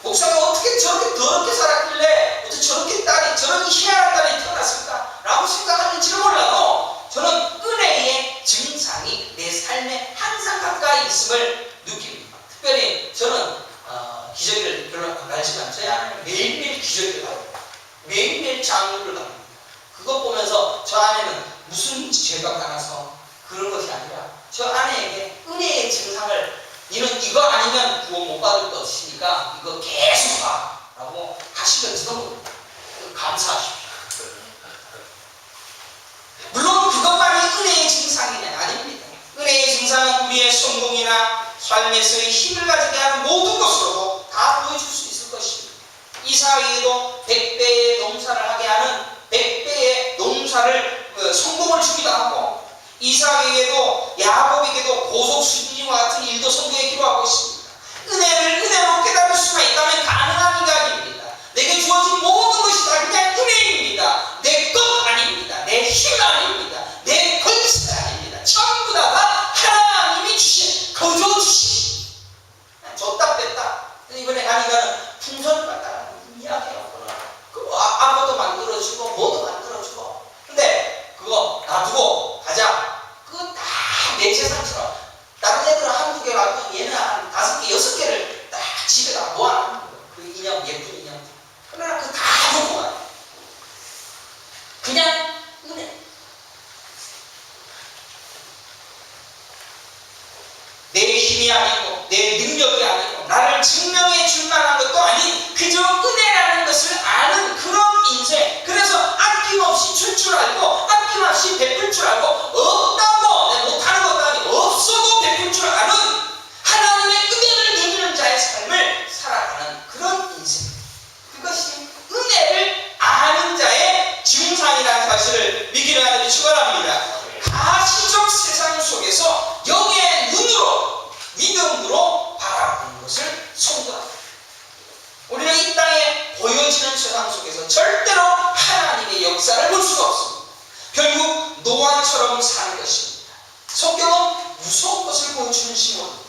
목사가 어떻게 저렇게 더럽게 살았길래 어떻게 저렇게 딸이 저런 희한한 딸이 태어났을까? 라고 생각하는지는 몰라도 저는 은혜의 증상이 내 삶에 항상 가까이 있음을 느낍니다. 특별히 저는 기저귀를 별로 안 갈지만 저희 아내는 매일매일 기저귀를 가요. 매일매일 장물을 갑니다. 그것 보면서 저 아내는 무슨 죄가 많아서 그런 것이 아니라 저 아내에게 은혜의 증상을 너는 이거 아니면 구원 못 받을 것이니까 이거 계속 봐 라고 하시면서도 모릅니다. 감사하십시오. 물론 그것만이 은혜의 증상이냐? 아닙니다. 은혜의 증상은 우리의 성공이나 삶에서의 힘을 가지게 하는 모든 것으로 다 보여줄 수 있을 것입니다. 이삭에게도 100배의 농사를 하게 하는 100배의 농사를 성공을 주기도 하고 이삭에게도 야곱에게도 보석 수준과 같은 일도 성경에 기록하고 있습니다. 은혜를 은혜로 깨달을 수가 있다면 가능한 인간입니다. 내게 주어진 모든 것이 다 그냥 은혜입니다. 내 것 아닙니다. 내 힘 아닙니다. 내 권세 아닙니다. 전부 다 하나님이 주신, 거저 주신. 줬다 뺐다. 이번에 가니까는 풍선을 갖다가 이야기해요. 그거 아무것도 만들어주고 뭐도 만들어주고. 근데 그거 놔두고 가자. 그거 다 내 재산처럼. 다른 애들은 한두 개 가고 얘는 한 5개, 6개를 딱 집에다 모아놓는 거예요. 그 인형, 예쁜 인형. 그러나 그거 다 놓고 가요. 그냥 은혜. 내 힘이 아니고 내 능력이 아니고 나를 증명해 줄 만한 것도 아닌 그저 은혜라는 것을 아는 그런 인생. 그래서 아낌없이 줄 줄 알고 아낌없이 베풀 줄 알고 없다고 내 못하는 것도 아니고 없어도 베풀 줄 아는 하나님의 은혜를 누리는 자의 삶을 살아가는 그런 인생. 그것이 은혜를 아는 자의 증상이라는 사실을 믿기를 하는 축원합니다. 가시적 세상 속에서 영의 눈으로 믿음으로 바라보는 것을 선도합니다. 우리는 이 땅에 보여지는 세상 속에서 절대로 하나님의 역사를 볼 수가 없습니다. 결국 노아처럼 사는 것입니다. 성경은 무서운 것을 보여주는 신호입니다.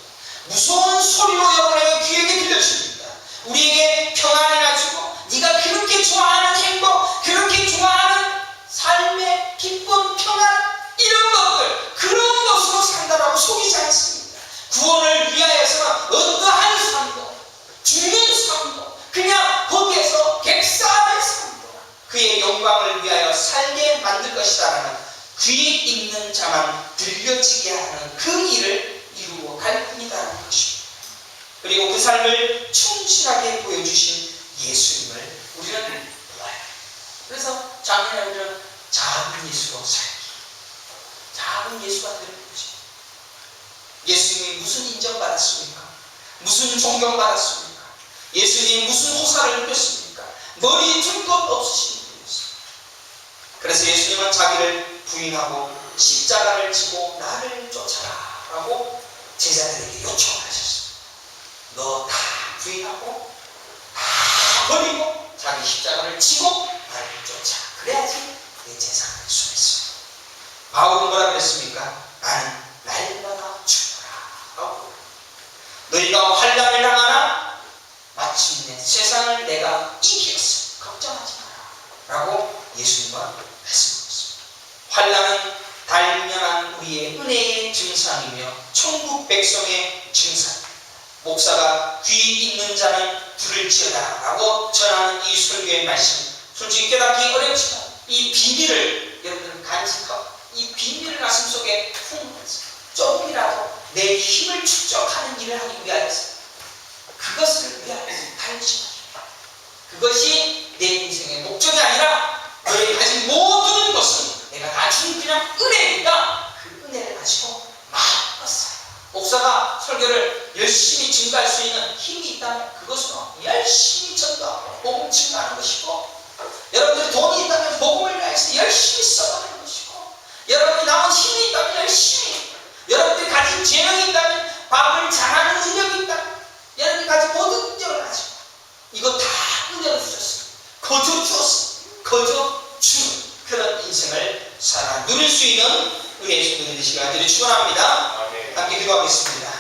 무서운 소리로 여러분의 귀에게 들려줍니다. 우리에게 평안이나 주고 네가 그렇게 좋아하는 행복, 그렇게 좋아하는 삶의 기쁨, 평안 이런 것들, 그런 것으로 산다라고 속이지 않습니다. 구원을 위하여서는 어떠한 삶도, 죽는 삶도, 그냥 거기에서 객사의 삶도 그의 영광을 위하여 살게 만들 것이다라는 귀 있는 자만 들려지게 하는 그 일을 이루어 갈 뿐이다라는 것입니다. 그리고 그 삶을 충실하게 보여주신 예수님을 우리는 보아요. 그래서 작년에 우리는 작은 예수로 살기, 작은 예수가 되는 것입니다. 예수님이 무슨 인정받았습니까? 무슨 존경받았습니까? 예수님이 무슨 호사를 누렸습니까? 머리 들 것 없으신 분이었습니다. 그래서 예수님은 자기를 부인하고 십자가를 지고 나를 쫓아라 라고 제자들에게 요청을 하셨습니다. 너 다 부인하고 다 버리고 자기 십자가를 지고 나를 쫓아. 그래야지 내 제사를 할 수 있습니다. 바울은 뭐라 그랬습니까? 나는 날마다 죽노라 라고. 너희가 환난을 당하나 마침내 세상을 내가 이겼어. 걱정하지 마라 라고 예수님과 말씀하셨습니다. 환난은 단련한 우리의 은혜의 증상이며 천국 백성의 증상. 목사가 귀 있는 자는 들을지어다 라고 전하는 이 설교의 말씀, 솔직히 깨닫기 어렵지만 이 비밀을 여러분들 간직하고 이 비밀을 가슴속에 품으면서 조금이라도 내 힘을 축적하는 일을 하기 위하여서, 그것을 위하여서 달리지 마십시오. 그것이 내 인생의 목적이 아니라 너의 가진 모든 것은 내가 다 준 그냥 은혜니까 그 은혜를 가지고 마음껏 살아. 목사가 설교를 열심히 증가할 수 있는 힘이 있다면 그것은 열심히 전도하고 복음 증가하는 것이고, 여러분들이 돈이 있다면 복음을 위해서 열심히 써가는 것이고, 여러분이 남은 힘이 있다면 열심히, 여러분들이 가진 재능이 있다면 밥을 잘하는 능력이 있다면 여러분이 가진 모든 능력을 가지고 이거 다 은혜로 주셨습니다. 거저 주었습니다. 거저 주는 그런 인생을 살아 누릴 수 있는 은혜의 성도들이 되시길 간절히 축원합니다. 함께 기도하겠습니다.